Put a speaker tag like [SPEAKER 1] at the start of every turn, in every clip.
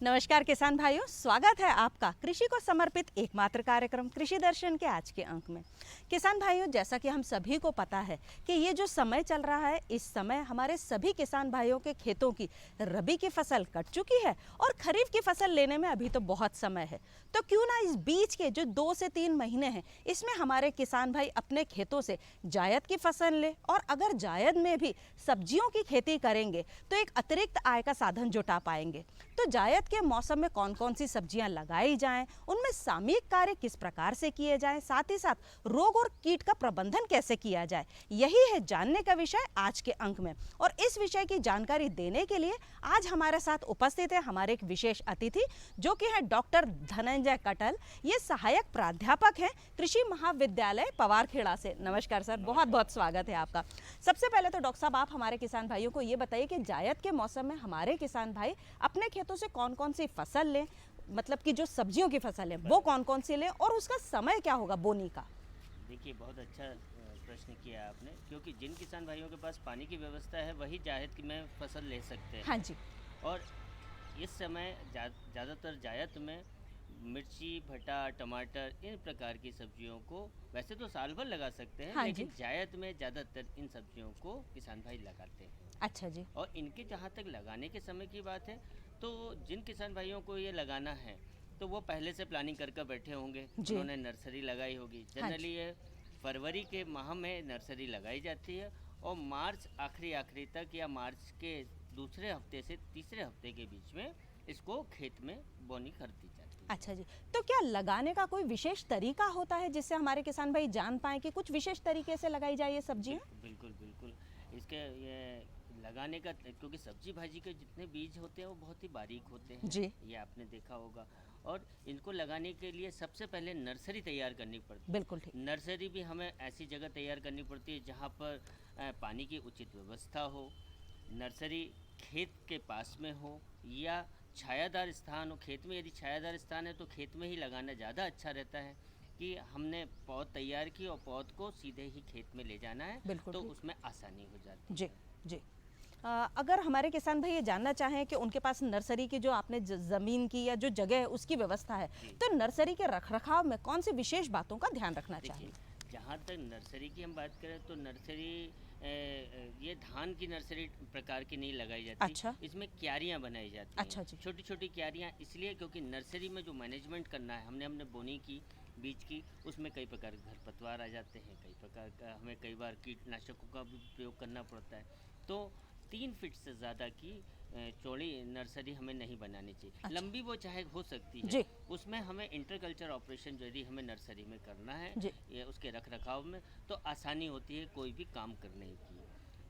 [SPEAKER 1] नमस्कार किसान भाइयों, स्वागत है आपका कृषि को समर्पित एकमात्र कार्यक्रम कृषि दर्शन के आज के अंक में। किसान भाइयों, जैसा कि हम सभी को पता है कि ये जो समय चल रहा है, इस समय हमारे सभी किसान भाइयों के खेतों की रबी की फसल कट चुकी है और खरीफ की फसल लेने में अभी तो बहुत समय है। तो क्यों ना इस बीच के जो 2 से 3 महीने हैं, इसमें हमारे किसान भाई अपने खेतों से जायद की फसल ले, और अगर जायद में भी सब्जियों की खेती करेंगे तो एक अतिरिक्त आय का साधन जुटा पाएंगे। तो जायद के मौसम में कौन कौन सी सब्जियां लगाई जाएं, उनमें सामयिक कार्य किस प्रकार से किए जाएं, साथ ही साथ रोग और कीट का प्रबंधन कैसे किया जाए, यही है जानने का विषय आज के अंक में। और इस विषय की जानकारी देने के लिए आज हमारे साथ उपस्थित है हमारे एक विशेष अतिथि, जो कि है डॉक्टर धनंजय कटल। ये सहायक प्राध्यापक हैं कृषि महाविद्यालय पवारखेड़ा से। नमस्कार सर, बहुत बहुत स्वागत है आपका। सबसे पहले तो डॉक्टर साहब, आप हमारे किसान भाइयों को ये बताइए कि जायद के मौसम में हमारे किसान भाई अपने खेतों से कौन कौन सी फसल लें, मतलब कि जो सब्जियों की फसल है वो कौन कौन सी लें, और उसका समय क्या होगा बोनी का।
[SPEAKER 2] देखिए, बहुत अच्छा प्रश्न किया आपने, क्योंकि जिन किसान भाइयों के पास पानी की व्यवस्था है वही जायद में फसल ले सकते हैं।
[SPEAKER 1] हाँ जी।
[SPEAKER 2] और इस समय ज़्यादातर जायद में मिर्ची, भटा, टमाटर, इन प्रकार की सब्जियों को वैसे तो साल भर लगा सकते हैं,
[SPEAKER 1] हाँ
[SPEAKER 2] लेकिन
[SPEAKER 1] जी।
[SPEAKER 2] जायद में ज़्यादातर इन सब्जियों को किसान भाई लगाते हैं।
[SPEAKER 1] अच्छा जी।
[SPEAKER 2] और इनके जहाँ तक लगाने के समय की बात है, तो जिन किसान भाइयों को ये लगाना है तो वो पहले से प्लानिंग कर बैठे होंगे,
[SPEAKER 1] जी।
[SPEAKER 2] उन्होंने नर्सरी लगाई होगी।
[SPEAKER 1] हाँ
[SPEAKER 2] जनरली
[SPEAKER 1] जी।
[SPEAKER 2] ये फरवरी के माह में नर्सरी लगाई जाती है और मार्च आखिरी तक या मार्च के दूसरे हफ्ते से तीसरे हफ्ते के बीच में इसको खेत में बोनी कर दी जाती है।
[SPEAKER 1] अच्छा जी, तो क्या लगाने का कोई विशेष तरीका होता है जिससे हमारे किसान भाई जान पाए कि कुछ विशेष तरीके से लगाई जाए ये सब्जियां?
[SPEAKER 2] बिल्कुल बिल्कुल। इसके ये लगाने का, क्योंकि सब्जी भाजी के जितने बीज होते हैं वो बहुत ही बारीक होते हैं,
[SPEAKER 1] जी।
[SPEAKER 2] ये आपने देखा होगा। और इनको लगाने के लिए सबसे पहले नर्सरी तैयार करनी पड़ती है।
[SPEAKER 1] बिल्कुल ठीक।
[SPEAKER 2] नर्सरी भी हमें ऐसी जगह तैयार करनी पड़ती है जहाँ पर पानी की उचित व्यवस्था हो, नर्सरी खेत के पास में हो या छायादार स्थान हो। खेत में यदि छायादार स्थान है तो खेत में ही लगाना ज़्यादा अच्छा रहता है, कि हमने पौध तैयार की और पौध को सीधे ही खेत में ले जाना है,
[SPEAKER 1] बिल्कुल
[SPEAKER 2] तो
[SPEAKER 1] ठीक।
[SPEAKER 2] उसमें आसानी हो जाती
[SPEAKER 1] जी।
[SPEAKER 2] है।
[SPEAKER 1] जी। अगर हमारे किसान भाई ये जानना चाहें कि उनके पास नर्सरी की जो आपने ज़मीन की या जो जगह है उसकी व्यवस्था है, तो नर्सरी के रखरखाव में कौन सी विशेष बातों का ध्यान रखना चाहिए?
[SPEAKER 2] देखिए, जहाँ तक नर्सरी की हम बात करें तो नर्सरी ये धान की नर्सरी प्रकार की नहीं लगाई जाती।
[SPEAKER 1] अच्छा।
[SPEAKER 2] इसमें क्यारियाँ बनाई जाती हैं।
[SPEAKER 1] अच्छा जी।
[SPEAKER 2] छोटी छोटी क्यारियाँ इसलिए क्योंकि नर्सरी में जो मैनेजमेंट करना है, हमने बोनी की, बीज की, उसमें कई प्रकार के खरपतवार आ जाते हैं, कई प्रकार का हमें कई बार कीटनाशकों का भी प्रयोग करना पड़ता है। तो 3 फीट से ज़्यादा की चौड़ी नर्सरी हमें नहीं बनानी चाहिए।
[SPEAKER 1] अच्छा।
[SPEAKER 2] लंबी वो चाहे हो सकती है,
[SPEAKER 1] जी।
[SPEAKER 2] उसमें हमें इंटरकल्चर ऑपरेशन यदि हमें नर्सरी में करना है
[SPEAKER 1] जी।
[SPEAKER 2] या उसके रख रखाव में, तो आसानी होती है कोई भी काम करने की।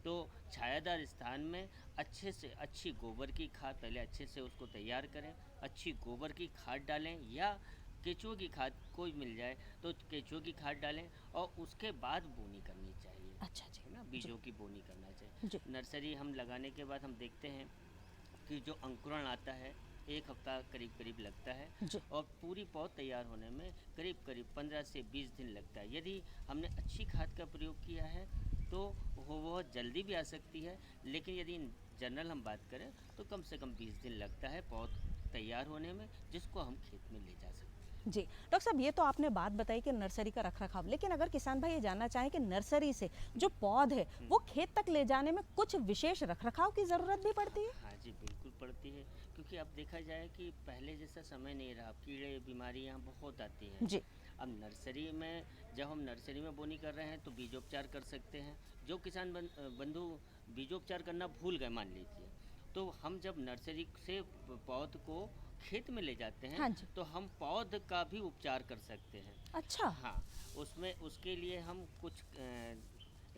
[SPEAKER 2] तो छायादार स्थान में अच्छे से अच्छी गोबर की खाद, पहले अच्छे से उसको तैयार करें, अच्छी गोबर की खाद डालें या केचुओं की खाद कोई मिल जाए तो केचुओं की खाद डालें, और उसके बाद बोनी करनी चाहिए।
[SPEAKER 1] अच्छा जी।
[SPEAKER 2] है ना, बीजों की बोनी करना चाहिए।
[SPEAKER 1] जी।
[SPEAKER 2] नर्सरी हम लगाने के बाद हम देखते हैं कि जो अंकुरण आता है 1 हफ्ता करीब करीब लगता है,
[SPEAKER 1] जी।
[SPEAKER 2] और पूरी पौध तैयार होने में करीब करीब 15 से 20 दिन लगता है। यदि हमने अच्छी खाद का प्रयोग किया है तो वो बहुत जल्दी भी आ सकती है, लेकिन यदि जनरल हम बात करें तो कम से कम 20 दिन लगता है पौध तैयार होने में, जिसको हम खेत में ले जा सकते हैं।
[SPEAKER 1] जी डॉक्टर साहब, ये तो आपने बात बताई कि नर्सरी का रखरखाव, लेकिन अगर किसान भाई ये जानना चाहें कि नर्सरी से जो पौध है वो खेत तक ले जाने में कुछ विशेष रखरखाव की ज़रूरत भी पड़ती है?
[SPEAKER 2] हाँ जी, बिल्कुल पड़ती है, क्योंकि अब देखा जाए कि पहले जैसा समय नहीं रहा, कीड़े बीमारियाँ बहुत आती हैं।
[SPEAKER 1] जी।
[SPEAKER 2] अब नर्सरी में, जब हम नर्सरी में बोनी कर रहे हैं तो बीजोपचार कर सकते हैं। जो किसान बंधु बीजोपचार करना भूल गए मान लीजिए, तो हम जब नर्सरी से पौध को खेत में ले जाते हैं,
[SPEAKER 1] हाँ जी।
[SPEAKER 2] तो हम पौध का भी उपचार कर सकते हैं।
[SPEAKER 1] अच्छा।
[SPEAKER 2] हाँ, उसमें उसके लिए हम कुछ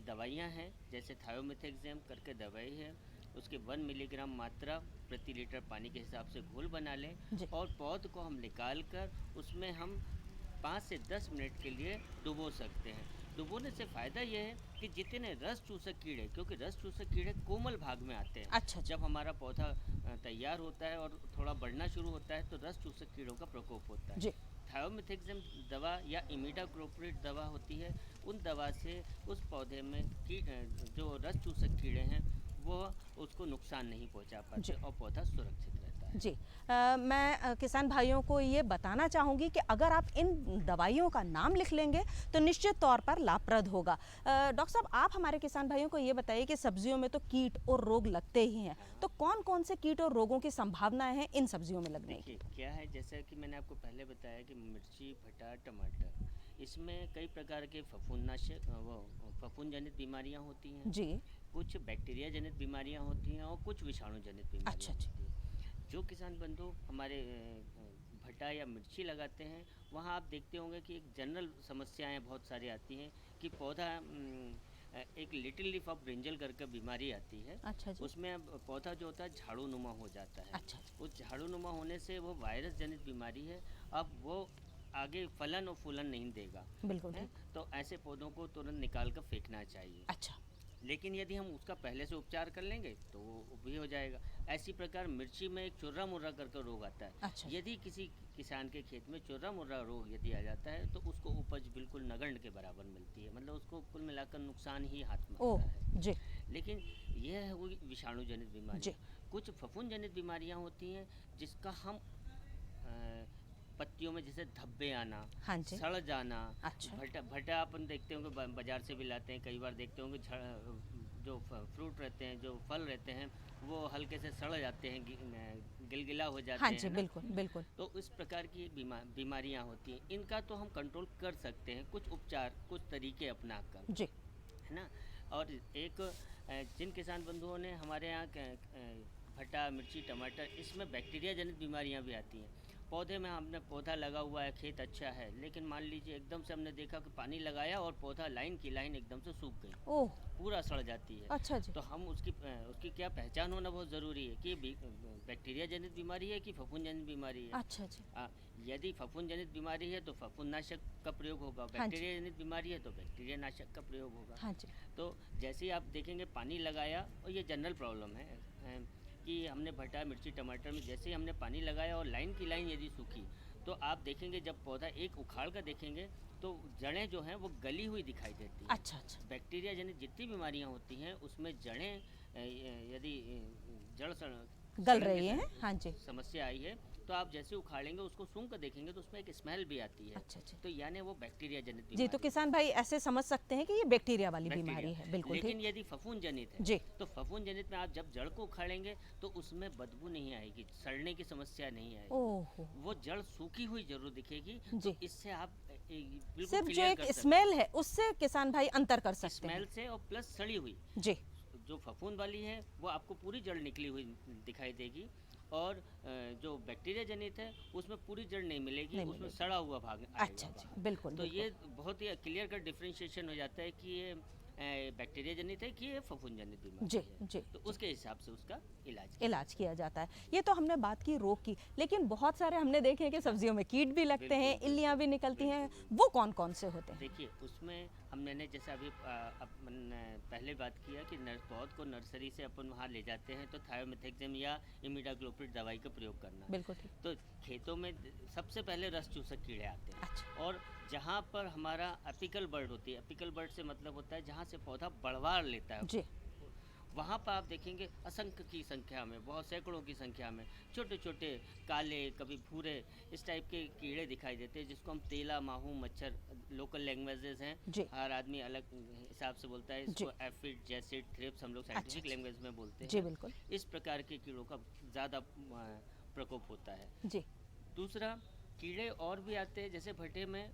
[SPEAKER 2] दवाइयाँ हैं, जैसे थायोमेथेक्सेम करके दवाई है, उसके 1 मिलीग्राम मात्रा प्रति लीटर पानी के हिसाब से घोल बना लें,
[SPEAKER 1] जी।
[SPEAKER 2] और पौध को हम निकाल कर उसमें हम 5 से 10 मिनट के लिए डुबो सकते हैं। डुबोने से फ़ायदा ये है कि जितने रस चूसक कीड़े, क्योंकि रस चूसक कीड़े कोमल भाग में आते हैं।
[SPEAKER 1] अच्छा जी।
[SPEAKER 2] जब हमारा पौधा तैयार होता है और थोड़ा बढ़ना शुरू होता है तो रस चूसक कीड़ों का प्रकोप होता है।
[SPEAKER 1] जी।
[SPEAKER 2] थायोमेथेक्सेम दवा या इमिडाक्लोप्रिड दवा होती है, उन दवा से उस पौधे में जो रस चूसक कीड़े हैं वो उसको नुकसान नहीं पहुंचा पाते और पौधा सुरक्षित रहता है।
[SPEAKER 1] जी मैं किसान भाइयों को ये बताना चाहूँगी कि अगर आप इन दवाइयों का नाम लिख लेंगे तो निश्चित तौर पर लाभप्रद होगा। डॉक्टर साहब, आप हमारे किसान भाइयों को ये बताइए कि सब्जियों में तो कीट और रोग लगते ही हैं, तो कौन कौन से कीट और रोगों की संभावनाएं हैं इन सब्जियों में लगने की?
[SPEAKER 2] देखिए क्या है, जैसा कि मैंने आपको पहले बताया कि मिर्ची, भटा, टमाटर, इसमें कई प्रकार के फफूंदनाशक वो फफूंद जनित बीमारियां होती हैं।
[SPEAKER 1] जी।
[SPEAKER 2] कुछ बैक्टीरिया जनित बीमारियां होती हैं और कुछ विषाणु जनित
[SPEAKER 1] अच्छा
[SPEAKER 2] बीमारियां
[SPEAKER 1] अच्छा।
[SPEAKER 2] होती हैं। जो किसान बंधु हमारे भटा या मिर्ची लगाते हैं, वहाँ आप देखते होंगे कि एक जनरल समस्याएं बहुत सारी आती हैं कि पौधा एक लिटिल लीफ ऑफ ब्रिंजल करके बीमारी आती है।
[SPEAKER 1] अच्छा जी।
[SPEAKER 2] उसमें अब पौधा जो होता है झाड़ू नुमा हो जाता है।
[SPEAKER 1] अच्छा अच्छा।
[SPEAKER 2] उस झाड़ू नुमा होने से वो वायरस जनित बीमारी है। अब वो आगे फलन और फूलन नहीं देगा
[SPEAKER 1] बिल्कुल
[SPEAKER 2] है,
[SPEAKER 1] ठीक।
[SPEAKER 2] तो ऐसे पौधों को तुरंत निकाल कर फेंकना चाहिए।
[SPEAKER 1] अच्छा।
[SPEAKER 2] लेकिन यदि हम उसका पहले से उपचार कर लेंगे तो वो भी हो जाएगा। ऐसी प्रकार मिर्ची में एक चुर्रा मुर्रा करके रोग आता है।
[SPEAKER 1] अच्छा।
[SPEAKER 2] यदि किसी किसान के खेत में चुर्रा मुर्रा रोग यदि आ जाता है तो उसको उपज बिल्कुल नगण्य के बराबर मिलती है, मतलब उसको कुल मिलाकर नुकसान ही हाथ में
[SPEAKER 1] ओह
[SPEAKER 2] आता है।
[SPEAKER 1] जी।
[SPEAKER 2] लेकिन यह है वो विषाणु जनित बीमारी।
[SPEAKER 1] जी।
[SPEAKER 2] कुछ फफूंद जनित बीमारियां होती हैं जिसका हम पत्तियों में जैसे धब्बे आना,
[SPEAKER 1] हाँ जी।
[SPEAKER 2] सड़ जाना,
[SPEAKER 1] अच्छा।
[SPEAKER 2] भटा भटा अपन देखते होंगे बाजार से भी लाते हैं, कई बार देखते होंगे जो फ्रूट रहते हैं, जो फल रहते हैं, वो हल्के से सड़ जाते हैं, गिलगिला हो जाते
[SPEAKER 1] हाँ
[SPEAKER 2] हैं
[SPEAKER 1] जी,
[SPEAKER 2] ना।
[SPEAKER 1] बिल्कुल बिल्कुल।
[SPEAKER 2] तो इस प्रकार की बीमारियां होती हैं, इनका तो हम कंट्रोल कर सकते हैं कुछ उपचार, कुछ तरीके अपना कर,
[SPEAKER 1] जी।
[SPEAKER 2] है ना। और एक जिन किसान बंधुओं ने हमारे यहाँ भटा, मिर्ची, टमाटर, इसमें बैक्टीरिया जनित बीमारियां भी आती हैं। पौधे में हमने पौधा लगा हुआ है, खेत अच्छा है, लेकिन मान लीजिए एकदम से हमने देखा कि पानी लगाया और पौधा लाइन की लाइन एकदम से सूख गई,
[SPEAKER 1] ओह।
[SPEAKER 2] पूरा सड़ जाती है।
[SPEAKER 1] अच्छा जी।
[SPEAKER 2] तो हम उसकी क्या पहचान होना बहुत ज़रूरी है कि बैक्टीरिया जनित बीमारी है कि फफूंद जनित बीमारी है।
[SPEAKER 1] अच्छा जी।
[SPEAKER 2] यदि फफूंद जनित बीमारी है तो फफूंदनाशक का प्रयोग होगा,
[SPEAKER 1] हाँ जी।
[SPEAKER 2] बैक्टीरिया जनित बीमारी है तो बैक्टीरिया नाशक का प्रयोग होगा।
[SPEAKER 1] हाँ जी।
[SPEAKER 2] तो जैसे ही आप देखेंगे पानी लगाया, और ये जनरल प्रॉब्लम है कि हमने भटा, मिर्ची, टमाटर में जैसे ही हमने पानी लगाया और लाइन की लाइन यदि सूखी, तो आप देखेंगे जब पौधा एक उखाड़ कर देखेंगे तो जड़ें जो हैं वो गली हुई दिखाई देती हैं।
[SPEAKER 1] अच्छा अच्छा।
[SPEAKER 2] बैक्टीरिया जनित जितनी बीमारियां होती हैं उसमें जड़ें यदि जड़
[SPEAKER 1] गल रही हैं। हाँ जी।
[SPEAKER 2] समस्या आई है तो आप जैसे उखाड़ेंगे उसको सूंघ कर देखेंगे तो उसमें एक स्मेल भी आती है।
[SPEAKER 1] अच्छा अच्छा।
[SPEAKER 2] तो यानी वो बैक्टीरिया जनित
[SPEAKER 1] जी,
[SPEAKER 2] बीमारी
[SPEAKER 1] तो किसान भाई ऐसे समझ सकते हैं कि ये बैक्टीरिया वाली बीमारी है। बिल्कुल
[SPEAKER 2] लेकिन
[SPEAKER 1] ठीक।
[SPEAKER 2] यदि फफूंद जनित है
[SPEAKER 1] जी।
[SPEAKER 2] तो फफूंद जनित में आप जब जड़ को उखाड़ेंगे तो उसमें बदबू नहीं आएगी, सड़ने की समस्या नहीं आएगी।
[SPEAKER 1] ओह।
[SPEAKER 2] वो जड़ सूखी हुई जरूर दिखेगी।
[SPEAKER 1] जी।
[SPEAKER 2] तो इससे आप बिल्कुल
[SPEAKER 1] सिर्फ जो
[SPEAKER 2] क्लियर
[SPEAKER 1] एक
[SPEAKER 2] कर सकते
[SPEAKER 1] स्मेल है उससे किसान भाई अंतर कर
[SPEAKER 2] हैं।
[SPEAKER 1] सकते हैं।
[SPEAKER 2] स्मेल से और प्लस सड़ी हुई।
[SPEAKER 1] जी।
[SPEAKER 2] जो फफूंद वाली है वो आपको पूरी जड़ निकली हुई दिखाई देगी, और जो बैक्टीरिया जनित है उसमें पूरी जड़ नहीं मिलेगी,
[SPEAKER 1] नहीं
[SPEAKER 2] उसमें
[SPEAKER 1] मिलेगी।
[SPEAKER 2] सड़ा हुआ भाग आएगा
[SPEAKER 1] अच्छा
[SPEAKER 2] बाहर।
[SPEAKER 1] जी, बिल्कुल
[SPEAKER 2] तो
[SPEAKER 1] बिल्कुल।
[SPEAKER 2] ये बहुत ही क्लियर कट डिफरेंशिएशन हो जाता है कि ये बैक्टीरिया जनित है कि ये फफूंद जनित बीमारी
[SPEAKER 1] जी
[SPEAKER 2] है।
[SPEAKER 1] जी।
[SPEAKER 2] तो उसके हिसाब से उसका
[SPEAKER 1] इलाज किया जाता है। ये तो हमने बात की रोग की, लेकिन बहुत सारे हमने देखे हैं कि सब्जियों में कीट भी लगते हैं,
[SPEAKER 2] बिल्कुल,
[SPEAKER 1] इल्लियां भी निकलती हैं,
[SPEAKER 2] बिल्कुल।
[SPEAKER 1] वो कौन कौन से होते हैं?
[SPEAKER 2] देखिए उसमें हमने जैसे अभी अपन पहले बात किया कि पौध को नर्सरी से अपन वहाँ ले जाते हैं तो थायोमेथेक्सम या इमिडाक्लोप्रिड दवाई का प्रयोग करना।
[SPEAKER 1] बिल्कुल ठीक।
[SPEAKER 2] तो खेतों में सबसे पहले रस चूसक कीड़े आते हैं।
[SPEAKER 1] अच्छा।
[SPEAKER 2] और जहाँ पर हमारा अपिकल बर्ड होती है, अपिकल बर्ड से मतलब होता है जहाँ से पौधा बढ़वार लेता है,
[SPEAKER 1] जी।
[SPEAKER 2] वहाँ पर आप देखेंगे असंख्य की संख्या में, बहुत सैकड़ों की संख्या में छोटे छोटे काले, कभी भूरे, इस टाइप के कीड़े दिखाई देते हैं जिसको हम तेला, माहू, मच्छर, लोकल लैंग्वेजेस हैं,
[SPEAKER 1] जी।
[SPEAKER 2] हर आदमी अलग हिसाब से बोलता है। इसको एफिड, जैसिड, थ्रिप्स हम लोग साइंटिफिक
[SPEAKER 1] अच्छा।
[SPEAKER 2] लैंग्वेज में बोलते हैं।
[SPEAKER 1] जी बिल्कुल।
[SPEAKER 2] इस प्रकार के कीड़ों का ज़्यादा प्रकोप होता है।
[SPEAKER 1] जी।
[SPEAKER 2] दूसरा, कीड़े और भी आते हैं, जैसे भटे में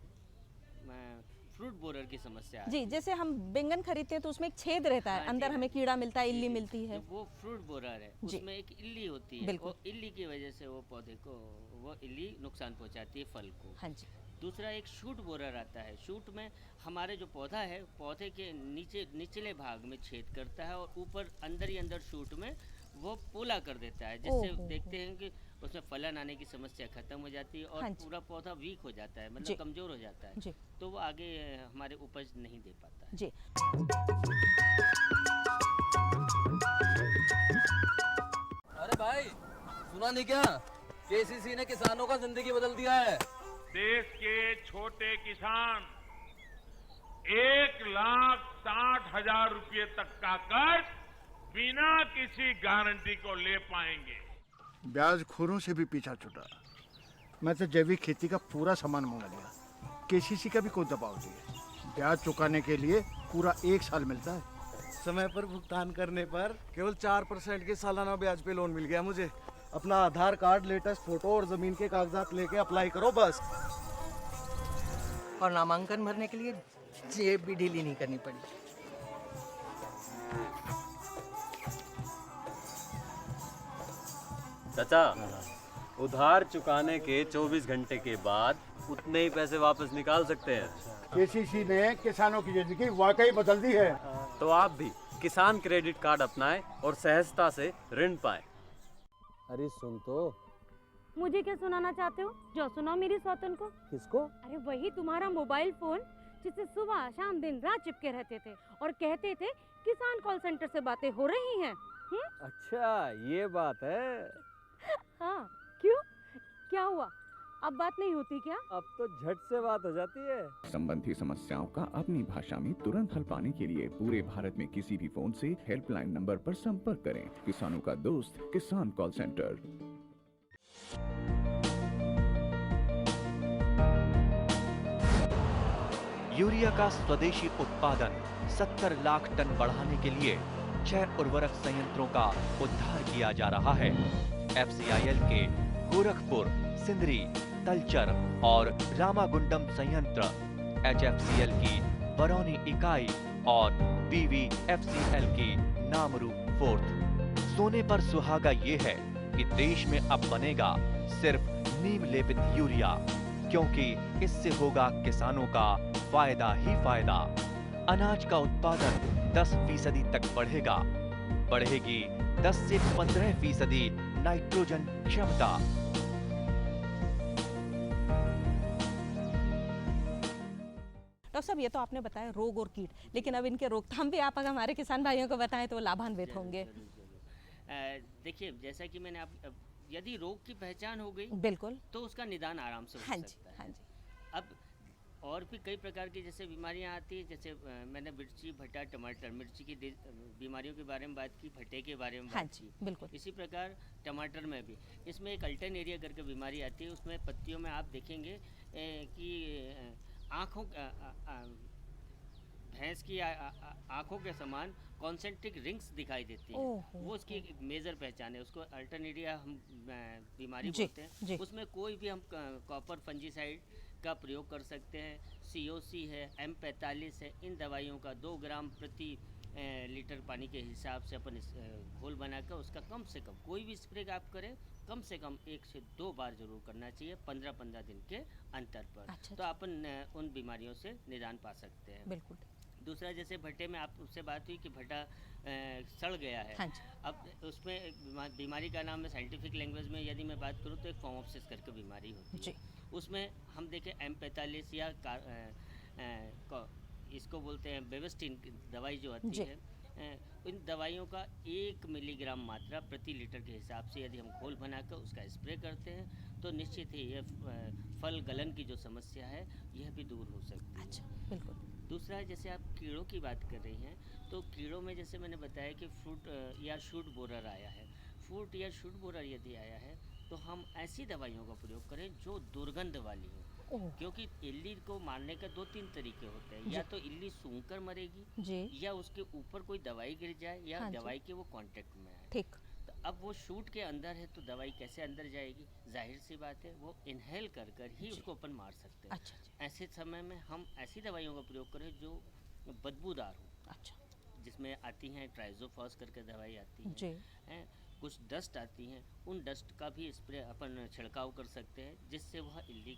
[SPEAKER 2] फ्रूट बोरर की समस्या आती
[SPEAKER 1] जी,
[SPEAKER 2] है।
[SPEAKER 1] जैसे हम बैंगन खरीदते हैं तो उसमें एक छेद रहता है,
[SPEAKER 2] हाँ,
[SPEAKER 1] अंदर
[SPEAKER 2] जी,
[SPEAKER 1] हमें कीड़ा मिलता है,
[SPEAKER 2] जी,
[SPEAKER 1] इल्ली
[SPEAKER 2] जी।
[SPEAKER 1] मिलती है।
[SPEAKER 2] तो वो फ्रूट बोरर है,
[SPEAKER 1] जी।
[SPEAKER 2] उसमें एक इल्ली होती है,
[SPEAKER 1] बिल्कुल।
[SPEAKER 2] और इल्ली की वजह से वो पौधे को, वो इल्ली नुकसान पहुंचाती है फल को।
[SPEAKER 1] हाँ जी।
[SPEAKER 2] दूसरा एक शूट बोरर आता है। शूट में हमारे जो पौधा है, पौधे के निचले भाग में छेद करता है और ऊपर अंदर ही अंदर शूट में वो पोला कर देता है, जिससे
[SPEAKER 1] ओहो।
[SPEAKER 2] देखते हैं कि उसमें फलन आने की समस्या खत्म हो जाती है और
[SPEAKER 1] हाँ जी।
[SPEAKER 2] पूरा पौधा वीक हो जाता है,
[SPEAKER 1] जी।
[SPEAKER 2] मतलब कमजोर हो जाता है।
[SPEAKER 1] जी।
[SPEAKER 2] तो वो आगे हमारे उपज नहीं दे पाता है।
[SPEAKER 1] जी।
[SPEAKER 3] अरे भाई, सुना नहीं क्या? केसीसी ने किसानों का जिंदगी बदल दिया है।
[SPEAKER 4] देश के छोटे किसान 1,60,000 रुपये तक का कर्ज बिना किसी गारंटी को ले पाएंगे।
[SPEAKER 5] ब्याज खोरों से भी पीछा छुटा। मैं तो जैविक खेती का पूरा सामान मंगा लिया। केसीसी का भी कोई दबाव नहीं है। ब्याज चुकाने के लिए पूरा 1 साल मिलता है।
[SPEAKER 6] समय पर भुगतान करने पर केवल 4% के सालाना ब्याज पे लोन मिल गया मुझे। अपना आधार कार्ड, लेटेस्ट फोटो और जमीन के कागजात लेके अप्लाई करो बस।
[SPEAKER 7] और नामांकन भरने के लिए जेब भी ढीली नहीं करनी पड़ी।
[SPEAKER 8] चाचा, उधार चुकाने के 24 घंटे के बाद उतने ही पैसे वापस निकाल सकते हैं।
[SPEAKER 5] केसीसी ने किसानों की जिंदगी वाकई बदल दी है।
[SPEAKER 8] तो आप भी किसान क्रेडिट कार्ड अपनाएं और सहजता से ऋण पाएं।
[SPEAKER 3] अरे सुन तो।
[SPEAKER 9] मुझे क्या सुनाना चाहते हो? जो सुनाओ मेरी सौतन को।
[SPEAKER 3] किसको?
[SPEAKER 9] अरे वही तुम्हारा मोबाइल फोन जिससे सुबह शाम दिन रात चिपके रहते थे और कहते थे किसान कॉल सेंटर से बातें हो रही हैं।
[SPEAKER 3] अच्छा ये बात है।
[SPEAKER 9] हाँ, क्यों? क्या हुआ? अब बात नहीं होती क्या?
[SPEAKER 3] अब तो झट से बात हो जाती है।
[SPEAKER 10] संबंधी समस्याओं का अपनी भाषा में तुरंत हल पाने के लिए पूरे भारत में किसी भी फोन से हेल्पलाइन नंबर पर संपर्क करें। किसानों का दोस्त किसान कॉल सेंटर।
[SPEAKER 11] यूरिया का स्वदेशी उत्पादन 70 लाख टन बढ़ाने के लिए 6 उर्वरक संयंत्रों का उद्धार किया जा रहा है। FCIL के गोरखपुर, सिंदरी, तलचर और रामागुंडम संयंत्र, HFCL की बरौनी इकाई और BVFCL की नामरू फोर्थ। सोने पर सुहागा ये है कि देश में अब बनेगा सिर्फ नीम लेपित यूरिया, क्योंकि इससे होगा किसानों का फायदा ही फायदा। अनाज का उत्पादन 10% तक बढ़ेगा। बढ़ेगी 10 से 15% नाइट्रोजन क्षमता।
[SPEAKER 1] डॉक्टर साहब, ये तो आपने बताया रोग और कीट, लेकिन अब इनके रोकथाम भी आप अगर हमारे किसान भाइयों को बताएं तो वो लाभान्वित होंगे।
[SPEAKER 2] देखिए, जैसा कि मैंने यदि रोग की पहचान हो गई
[SPEAKER 1] बिल्कुल,
[SPEAKER 2] तो उसका निदान आराम से
[SPEAKER 1] हाँ
[SPEAKER 2] हो
[SPEAKER 1] जी,
[SPEAKER 2] सकता है।
[SPEAKER 1] हाँ जी।
[SPEAKER 2] अब और भी कई प्रकार की जैसे बीमारियां आती है, जैसे मैंने मिर्ची, भट्टा, टमाटर, मिर्ची की बीमारियों के बारे में बात की, भट्टे के बारे में
[SPEAKER 1] हाँ
[SPEAKER 2] बात
[SPEAKER 1] जी,
[SPEAKER 2] की।
[SPEAKER 1] बिल्कुल।
[SPEAKER 2] इसी प्रकार टमाटर में भी इसमें एक अल्टन एरिया करके बीमारी आती है। उसमें पत्तियों में आप देखेंगे कि आँखों भैंस की आँखों के समान कॉन्सेंट्रिक रिंग्स दिखाई देती हैं। वो उसकी एक मेजर पहचान है। उसको अल्टरनेरिया हम बीमारी बोलते हैं। उसमें कोई भी हम कॉपर फंजीसाइड का प्रयोग कर सकते हैं। COC है, M45 है। इन दवाइयों का 2 ग्राम प्रति लीटर पानी के हिसाब से अपन घोल बनाकर उसका कम से कम कोई भी स्प्रे आप करें कम से कम 1 से 2 बार जरूर करना चाहिए 15-15 दिन के अंतर पर।
[SPEAKER 1] अच्छा,
[SPEAKER 2] तो अपन उन बीमारियों से निदान पा सकते हैं।
[SPEAKER 1] बिल्कुल।
[SPEAKER 2] दूसरा, जैसे भट्टे में आपसे बात हुई कि भट्टा सड़ गया है।
[SPEAKER 1] हाँ,
[SPEAKER 2] अब उसमें बीमारी का नाम है, साइंटिफिक लैंग्वेज में यदि मैं बात करूँ तो एक फॉर्मोप्सिस करके बीमारी होती है। उसमें हम देखें M45 या इसको बोलते हैं बेवेस्टिन दवाई जो आती है, इन दवाइयों का 1 मिलीग्राम मात्रा प्रति लीटर के हिसाब से यदि हम घोल बनाकर उसका स्प्रे करते हैं तो निश्चित ही यह फल गलन की जो समस्या है यह भी दूर हो सकती है।
[SPEAKER 1] अच्छा, बिल्कुल।
[SPEAKER 2] दूसरा, जैसे आप कीड़ों की बात कर रही हैं, तो कीड़ों में जैसे मैंने बताया कि फ्रूट या शूट बोरर आया है। फ्रूट या शूट बोरर यदि आया है तो हम ऐसी दवाइयों का प्रयोग करें जो दुर्गंध वाली हो, क्योंकि इल्ली को मारने का 2-3 तरीके होते हैं। या तो इल्ली सूंघ कर मरेगी, या उसके ऊपर कोई दवाई गिर जाए, या दवाई के वो कांटेक्ट में आए।
[SPEAKER 1] ठीक।
[SPEAKER 2] तो अब वो शूट के अंदर है तो दवाई कैसे अंदर जाएगी? जाहिर सी बात है वो इनहेल कर ही उसको अपन मार सकते हैं।
[SPEAKER 1] अच्छा।
[SPEAKER 2] ऐसे समय में हम ऐसी दवाइयों का प्रयोग करें जो बदबूदार हो।
[SPEAKER 1] अच्छा।
[SPEAKER 2] जिसमें आती हैं ट्राइजोफॉस करके दवाई आती है, कुछ डस्ट आती हैं, उन डस्ट का भी स्प्रे अपन छिड़काव कर सकते हैं जिससे वह इल्ली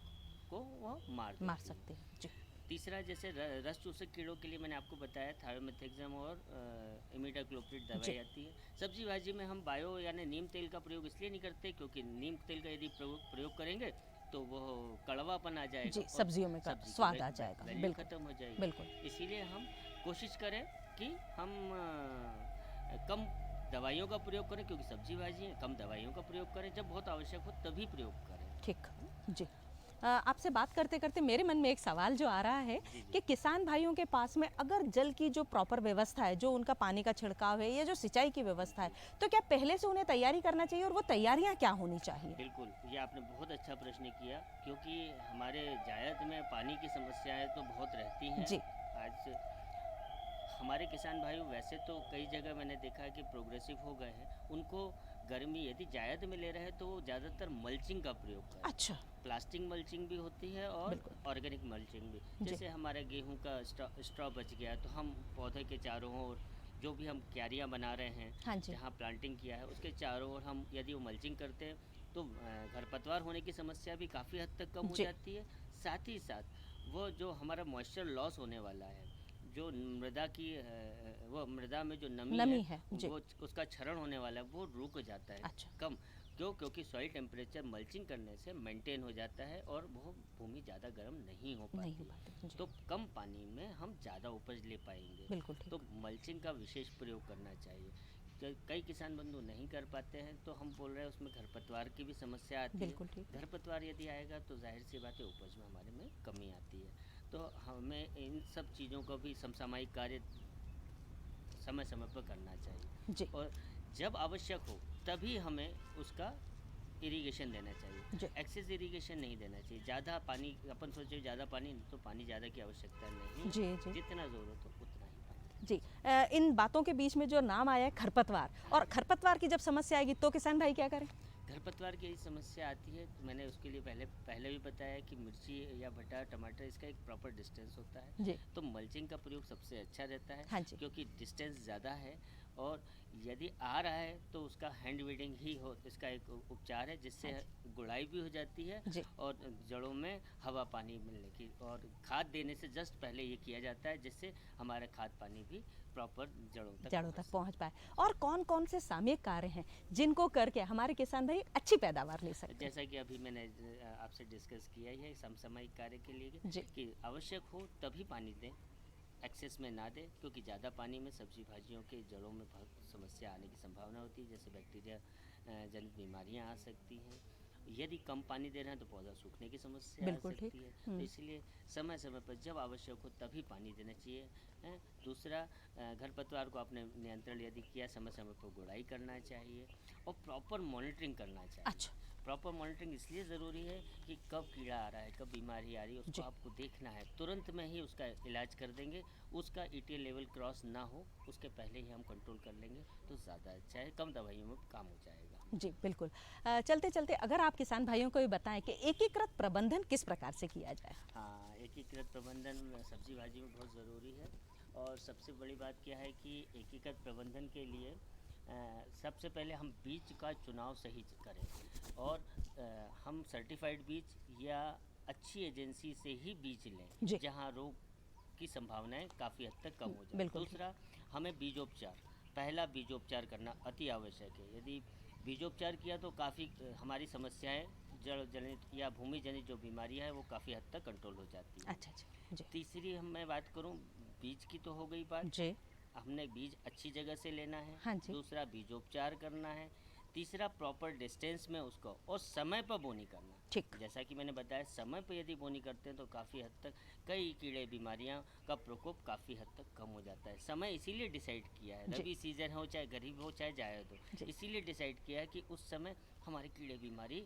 [SPEAKER 2] को वह मार
[SPEAKER 1] सकते हैं। जी।
[SPEAKER 2] तीसरा, जैसे रस चूसक कीड़ों के लिए मैंने आपको बताया थायोमेथेक्सम और इमिडाक्लोप्रिड दवाई आती है। सब्जी भाजी में हम बायो यानी नीम तेल का प्रयोग इसलिए नहीं करते क्योंकि नीम तेल का यदि प्रयोग करेंगे तो वो कड़वापन आ जाएगा।
[SPEAKER 1] जी, सब्जियों में स्वाद आ जाएगा,
[SPEAKER 2] बिल्कुल खत्म हो जाएगी।
[SPEAKER 1] बिल्कुल।
[SPEAKER 2] इसीलिए हम कोशिश करें कि हम कम दवाइयों का प्रयोग करें, क्योंकि सब्जी भाजी है, कम दवाइयों का प्रयोग करें। जब बहुत आवश्यक हो तभी प्रयोग करें।
[SPEAKER 1] ठीक। जी। आपसे बात करते करते मेरे मन में एक सवाल जो आ रहा है कि किसान भाइयों के पास में अगर जल की जो प्रॉपर व्यवस्था है, जो उनका पानी का छिड़काव है या जो सिंचाई की व्यवस्था है, तो क्या पहले से उन्हें तैयारी करना चाहिए और वो तैयारियां क्या होनी चाहिए?
[SPEAKER 2] बिल्कुल, ये आपने बहुत अच्छा प्रश्न किया, क्योंकि हमारे जायद में पानी की समस्याएं तो बहुत रहती हैं।
[SPEAKER 1] जी।
[SPEAKER 2] आज हमारे किसान भाइयों वैसे तो कई जगह मैंने देखा है कि प्रोग्रेसिव हो गए हैं, उनको गर्मी यदि जायद में ले रहे हैं तो वो ज़्यादातर मल्चिंग का प्रयोग करें।
[SPEAKER 1] अच्छा।
[SPEAKER 2] प्लास्टिक मल्चिंग भी होती है और ऑर्गेनिक मल्चिंग भी। जैसे हमारे गेहूं का स्ट्रॉ बच गया तो हम पौधे के चारों ओर जो भी हम क्यारियां बना रहे हैं,
[SPEAKER 1] हाँ जी।
[SPEAKER 2] जहाँ प्लांटिंग किया है उसके चारों ओर हम यदि वो मल्चिंग करते हैं तो खरपतवार होने की समस्या भी काफ़ी हद तक कम हो जाती है। साथ ही साथ वो जो हमारा मॉइस्चर लॉस होने वाला है, जो मृदा की वो मृदा में जो नमी है वो उसका क्षरण होने वाला है, वो रुक जाता है।
[SPEAKER 1] अच्छा।
[SPEAKER 2] कम क्यों? क्योंकि सॉइल टेम्परेचर मल्चिंग करने से मेंटेन हो जाता है और वो भूमि ज़्यादा गर्म नहीं हो पाती। तो कम पानी में हम ज़्यादा उपज ले पाएंगे।
[SPEAKER 1] बिल्कुल ठीक।
[SPEAKER 2] तो मल्चिंग का विशेष प्रयोग करना चाहिए। कई किसान बंधु नहीं कर पाते हैं तो हम बोल रहे हैं उसमें खरपतवार की भी समस्या आती है।
[SPEAKER 1] बिल्कुल ठीक।
[SPEAKER 2] खरपतवार यदि आएगा तो जाहिर सी बात है उपज में हमारे में कमी आती है। तो हमें इन सब चीज़ों का भी समसामयिक कार्य समय समय पर करना चाहिए
[SPEAKER 1] जी।
[SPEAKER 2] और जब आवश्यक हो तभी हमें उसका इरिगेशन देना चाहिए। एक्सेस इरिगेशन नहीं देना चाहिए। ज़्यादा पानी अपन सोचे ज़्यादा पानी, तो पानी ज़्यादा की आवश्यकता नहीं।
[SPEAKER 1] जी।
[SPEAKER 2] जितना ज़रूरत हो उतना ही पानी।
[SPEAKER 1] जी। इन बातों के बीच में जो नाम आया है खरपतवार, और खरपतवार की जब समस्या आएगी तो किसान भाई क्या करें?
[SPEAKER 2] खरपतवार की समस्या आती है तो मैंने उसके लिए पहले भी बताया कि मिर्ची या भट्टा टमाटर इसका एक प्रॉपर डिस्टेंस होता है
[SPEAKER 1] जी।
[SPEAKER 2] तो मल्चिंग का प्रयोग सबसे अच्छा रहता है।
[SPEAKER 1] हाँ जी।
[SPEAKER 2] क्योंकि डिस्टेंस ज़्यादा है और यदि आ रहा है तो उसका हैंड वीडिंग ही हो, इसका एक उपचार है जिससे गुड़ाई भी हो जाती है और जड़ों में हवा पानी मिलने की, और खाद देने से जस्ट पहले ये किया जाता है जिससे हमारा खाद पानी भी प्रॉपर जड़ों तक पहुंच
[SPEAKER 1] पाए। और कौन कौन से सामयिक कार्य हैं जिनको करके हमारे किसान भाई अच्छी पैदावार ले सकते हैं?
[SPEAKER 2] जैसा कि अभी मैंने आपसे डिस्कस किया ही है समसामयिक कार्य के लिए कि आवश्यक हो तभी पानी दें, एक्सेस में ना दें, क्योंकि ज़्यादा पानी में सब्जी भाजियों के जड़ों में बहुत समस्या आने की संभावना होती है, जैसे बैक्टीरिया जनित बीमारियां आ सकती हैं। यदि कम पानी दे रहे हैं तो पौधा सूखने की समस्या आ सकती है। तो इसलिए समय समय पर जब आवश्यक हो तभी पानी देना चाहिए। दूसरा, खरपतवार को आपने नियंत्रण यदि किया, समय समय पर गुड़ाई करना चाहिए और प्रॉपर मॉनिटरिंग करना चाहिए।
[SPEAKER 1] अच्छा।
[SPEAKER 2] प्रॉपर मॉनिटरिंग इसलिए ज़रूरी है कि कब कीड़ा आ रहा है, कब बीमारी आ रही है, उसको आपको देखना है। तुरंत में ही उसका इलाज कर देंगे, उसका ETL लेवल क्रॉस ना हो उसके पहले ही हम कंट्रोल कर लेंगे तो ज़्यादा अच्छा है, कम दवाइयों में काम हो जाएगा।
[SPEAKER 1] जी बिल्कुल। चलते चलते अगर आप किसान भाइयों को ये बताएं कि एकीकृत प्रबंधन किस प्रकार से किया जाए?
[SPEAKER 2] हाँ, एकीकृत प्रबंधन सब्जी भाजी में बहुत ज़रूरी है और सबसे बड़ी बात क्या है कि एकीकृत प्रबंधन के लिए सबसे पहले हम बीज का चुनाव सही करें और हम सर्टिफाइड बीज या अच्छी एजेंसी से ही बीज लें जहां रोग की संभावनाएं काफ़ी हद तक कम हो जाए। दूसरा, हमें बीजोपचार, पहला बीजोपचार करना अति आवश्यक है। यदि बीजोपचार किया तो काफ़ी हमारी समस्याएं जड़ जनित या भूमि जनित जो बीमारियां है वो काफ़ी हद तक कंट्रोल हो जाती है।
[SPEAKER 1] अच्छा।
[SPEAKER 2] तीसरी मैं बात करूं, बीज की तो हो गई बात जी। हमने बीज अच्छी जगह से लेना है।
[SPEAKER 1] हाँ जी।
[SPEAKER 2] दूसरा, बीजोपचार करना है। तीसरा, प्रॉपर डिस्टेंस में उसको और समय पर बोनी करना।
[SPEAKER 1] ठीक।
[SPEAKER 2] जैसा कि मैंने बताया, समय पर यदि बोनी करते हैं तो काफ़ी हद तक कई कीड़े बीमारियां का प्रकोप काफ़ी हद तक कम हो जाता है। समय इसीलिए डिसाइड किया है, रबी सीजन हो चाहे गरीब हो चाहे जायद हो, इसीलिए डिसाइड किया है कि उस समय हमारे कीड़े बीमारी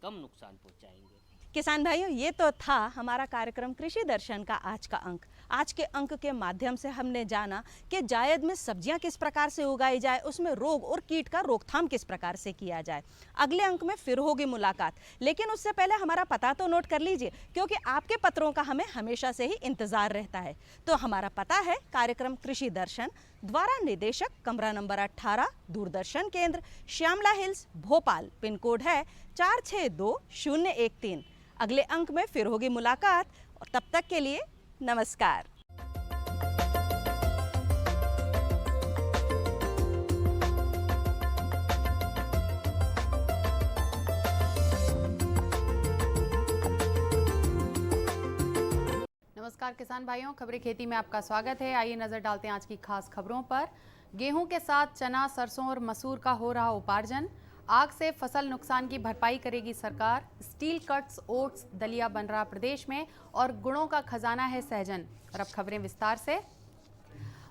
[SPEAKER 2] कम नुकसान पहुँचाएंगे।
[SPEAKER 1] किसान भाइयों, ये तो था हमारा कार्यक्रम कृषि दर्शन का आज का अंक। आज के अंक के माध्यम से हमने जाना कि जायद में सब्जियां किस प्रकार से उगाई जाए, उसमें रोग और कीट का रोकथाम किस प्रकार से किया जाए। अगले अंक में फिर होगी मुलाकात, लेकिन उससे पहले हमारा पता तो नोट कर लीजिए, क्योंकि आपके पत्रों का हमें हमेशा से ही इंतजार रहता है। तो हमारा पता है कार्यक्रम कृषि दर्शन, द्वारा निदेशक, कमरा number 18, Doordarshan Kendra, Shyamla Hills, Bhopal. Pin code है 462013। अगले अंक में फिर होगी मुलाकात और तब तक के लिए नमस्कार।
[SPEAKER 12] नमस्कार किसान भाइयों, खबरें खेती में आपका स्वागत है। आइए नजर डालते हैं आज की खास खबरों पर। गेहूं के साथ चना, सरसों और मसूर का हो रहा उपार्जन। आग से फसल नुकसान की भरपाई करेगी सरकार। स्टील कट्स ओट्स दलिया बन रहा प्रदेश में और गुणों का खजाना है सहजन। और अब खबरें विस्तार से।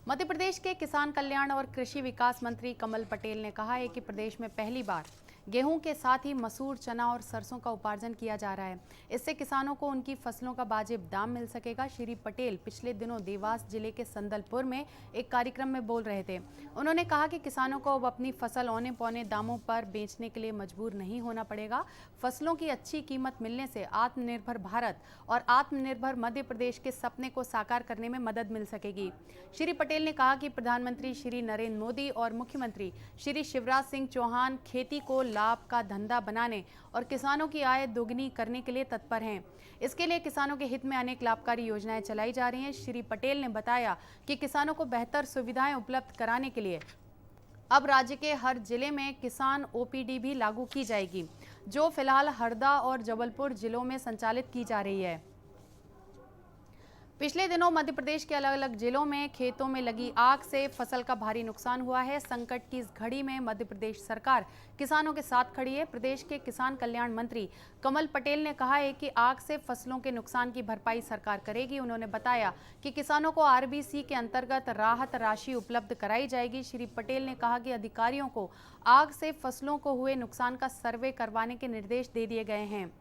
[SPEAKER 12] मध्य प्रदेश के किसान कल्याण और कृषि विकास मंत्री कमल पटेल ने कहा है कि प्रदेश में पहली बार गेहूं के साथ ही मसूर, चना और सरसों का उपार्जन किया जा रहा है। इससे किसानों को उनकी फसलों का वाजिब दाम मिल सकेगा। श्री पटेल पिछले दिनों देवास जिले के संदलपुर में एक कार्यक्रम में बोल रहे थे। उन्होंने कहा कि किसानों को अब अपनी फसल औने पौने दामों पर बेचने के लिए मजबूर नहीं होना पड़ेगा। फसलों की अच्छी कीमत मिलने से आत्मनिर्भर भारत और आत्मनिर्भर मध्य प्रदेश के सपने को साकार करने में मदद मिल सकेगी। श्री पटेल ने कहा कि प्रधानमंत्री श्री नरेंद्र मोदी और मुख्यमंत्री श्री शिवराज सिंह चौहान खेती को लाभ का धंधा बनाने और किसानों की आय दोगुनी करने के लिए तत्पर हैं। इसके लिए किसानों के हित में अनेक लाभकारी योजनाएं चलाई जा रही हैं। श्री पटेल ने बताया कि किसानों को बेहतर सुविधाएं उपलब्ध कराने के लिए अब राज्य के हर जिले में किसान ओपीडी भी लागू की जाएगी, जो फिलहाल हरदा और जबलपुर जिलों में संचालित की जा रही है। पिछले दिनों मध्य प्रदेश के अलग अलग जिलों में खेतों में लगी आग से फसल का भारी नुकसान हुआ है। संकट की इस घड़ी में मध्य प्रदेश सरकार किसानों के साथ खड़ी है। प्रदेश के किसान कल्याण मंत्री कमल पटेल ने कहा है कि आग से फसलों के नुकसान की भरपाई सरकार करेगी। उन्होंने बताया कि किसानों को आरबीसी के अंतर्गत राहत राशि उपलब्ध कराई जाएगी। श्री पटेल ने कहा कि अधिकारियों को आग से फसलों को हुए नुकसान का सर्वे करवाने के निर्देश दे दिए गए हैं।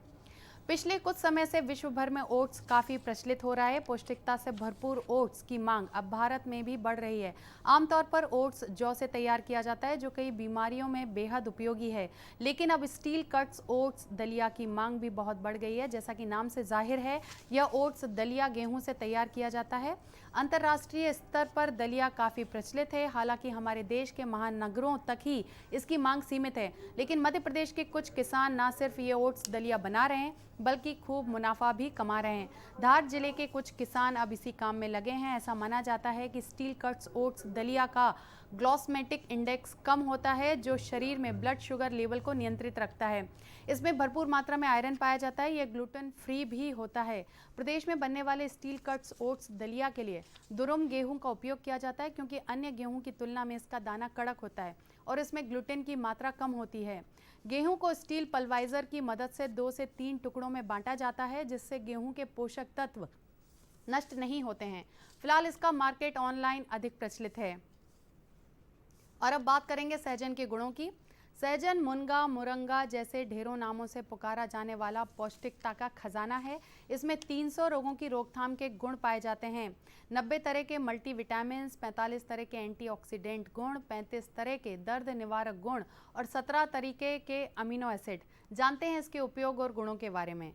[SPEAKER 12] पिछले कुछ समय से विश्व भर में ओट्स काफ़ी प्रचलित हो रहा है। पौष्टिकता से भरपूर ओट्स की मांग अब भारत में भी बढ़ रही है। आमतौर पर ओट्स जौ से तैयार किया जाता है, जो कई बीमारियों में बेहद उपयोगी है। लेकिन अब स्टील कट्स ओट्स दलिया की मांग भी बहुत बढ़ गई है। जैसा कि नाम से जाहिर है, यह ओट्स दलिया गेहूं से तैयार किया जाता है। अंतर्राष्ट्रीय स्तर पर दलिया काफ़ी प्रचलित है। हालांकि हमारे देश के महानगरों तक ही इसकी मांग सीमित है। लेकिन मध्य प्रदेश के कुछ किसान न सिर्फ ये ओट्स दलिया बना रहे हैं, बल्कि खूब मुनाफा भी कमा रहे हैं। धार जिले के कुछ किसान अब इसी काम में लगे हैं। ऐसा माना जाता है कि स्टील कट्स ओट्स दलिया का ग्लाइसेमिक इंडेक्स कम होता है, जो शरीर में ब्लड शुगर लेवल को नियंत्रित रखता है। इसमें भरपूर मात्रा में आयरन पाया जाता है। यह ग्लूटेन फ्री भी होता है। प्रदेश में बनने वाले स्टील कट्स ओट्स दलिया के लिए दुरुम गेहूं का उपयोग किया जाता है, क्योंकि अन्य गेहूं की तुलना में इसका दाना कड़क होता है और इसमें ग्लूटेन की मात्रा कम होती है। गेहूं को स्टील पल्वाइजर की मदद से 2 से 3 टुकड़ों में बांटा जाता है, जिससे गेहूं के पोषक तत्व नष्ट नहीं होते हैं। फिलहाल इसका मार्केट ऑनलाइन अधिक प्रचलित है। और अब बात करेंगे सहजन के गुणों की। सहजन मुनगा, मुरंगा जैसे ढेरों नामों से पुकारा जाने वाला पौष्टिकता का खजाना है। इसमें 300 रोगों की रोकथाम के गुण पाए जाते हैं। 90 तरह के मल्टीविटामिन, 45 तरह के एंटीऑक्सीडेंट गुण, 35 तरह के दर्द निवारक गुण और 17 तरीके के अमीनो एसिड। जानते हैं इसके उपयोग और गुणों के बारे में।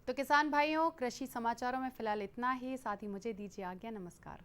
[SPEAKER 12] तो किसान भाइयों, कृषि समाचारों में फिलहाल इतना ही। साथ ही मुझे दीजिए आज्ञा। नमस्कार।